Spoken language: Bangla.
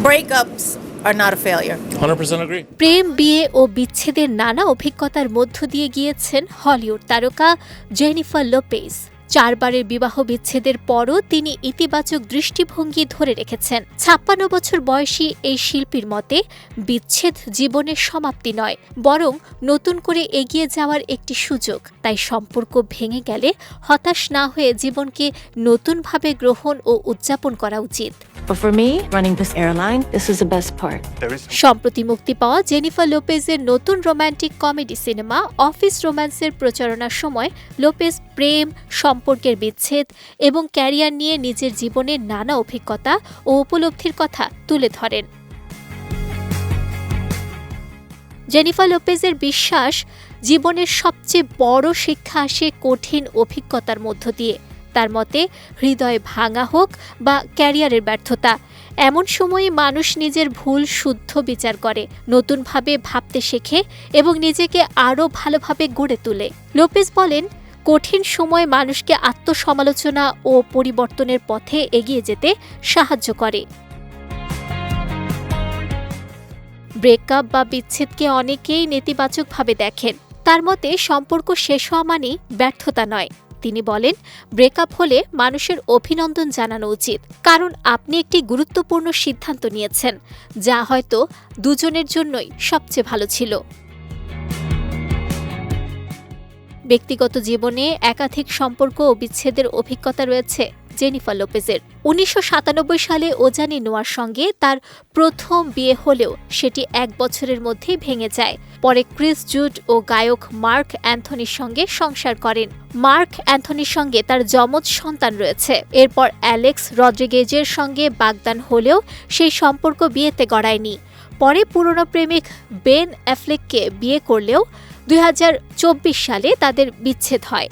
breakups are not a failure. 100% agree. প্রেম, বিয়ে ও বিচ্ছেদের নানা অভিজ্ঞতার মধ্য দিয়ে গিয়েছেন হলিউড তারকা জেনিফার লোপেজ। 4 বারের বিবাহ বিচ্ছেদের পরও তিনি ইতিবাচক দৃষ্টিভঙ্গি ধরে রেখেছেন। 56 বছর বয়সী এই শিল্পীর মতে বিচ্ছেদ জীবনের সমাপ্তি নয়, বরং নতুন করে এগিয়ে যাওয়ার একটি সুযোগ। তাই সম্পর্ক ভেঙে গেলে হতাশ না হয়ে জীবনকে নতুনভাবে গ্রহণ ও উদযাপন করা উচিত। But for me, running this airline, this is the best part. সম্প্রতি মুক্তি পাওয়া জেনিফার লোপেজের নতুন রোমান্টিক কমেডি সিনেমা অফিস রোম্যান্সের প্রচারণার সময় লোপেজ প্রেম, সম্পর্কের বিচ্ছেদ এবং ক্যারিয়ার নিয়ে নিজের জীবনের নানা অভিজ্ঞতা ও উপলব্ধির কথা তুলে ধরেন। জেনিফার লোপেজের বিশ্বাস, জীবনের সবচেয়ে বড় শিক্ষা আসে কঠিন অভিজ্ঞতার মধ্য দিয়ে। তার মতে, হৃদয় ভাঙা হোক বা ক্যারিয়ারের ব্যর্থতা, এমন সময়ে মানুষ নিজের ভুল শুদ্ধ বিচার করে, নতুনভাবে ভাবতে শেখে এবং নিজেকে আরও ভালোভাবে গড়ে তোলে। লোপেজ বলেন, কঠিন সময় মানুষকে আত্মসমালোচনা ও পরিবর্তনের পথে এগিয়ে যেতে সাহায্য করে। ব্রেকআপ বা বিচ্ছেদকে অনেকেই নেতিবাচকভাবে দেখেন। তার মতে, সম্পর্ক শেষ হওয়া মানে ব্যর্থতা নয়। তিনি বলেন, ব্রেকআপ হলে মানুষের অভিনন্দন জানানো উচিত, কারণ আপনি একটি গুরুত্বপূর্ণ সিদ্ধান্ত নিয়েছেন, যা হয়তো দুজনের জন্যই সবচেয়ে ভালো ছিল। ব্যক্তিগত জীবনে একাধিক সম্পর্ক ও বিচ্ছেদের অভিজ্ঞতা রয়েছে জেনিফার লোপেজের। 1997 সালে ওজানি নোয়ার সঙ্গে তার প্রথম বিয়ে হলেও সেটি 1 বছরের মধ্যেই ভেঙে যায়। পরে ক্রিস জুড ও গায়ক মার্ক অ্যান্থনির সঙ্গে সংসার করেন। মার্ক অ্যান্থনির সঙ্গে তার যমজ সন্তান রয়েছে। এরপর অ্যালেক্স রদ্রিগেজের সঙ্গে বাগদান হলেও সেই সম্পর্ক বিয়েতে গড়ায়নি। পরে পুরনো প্রেমিক বেন অ্যাফ্লেককে বিয়ে করলেও 2024 সালে তাদের বিচ্ছেদ হয়।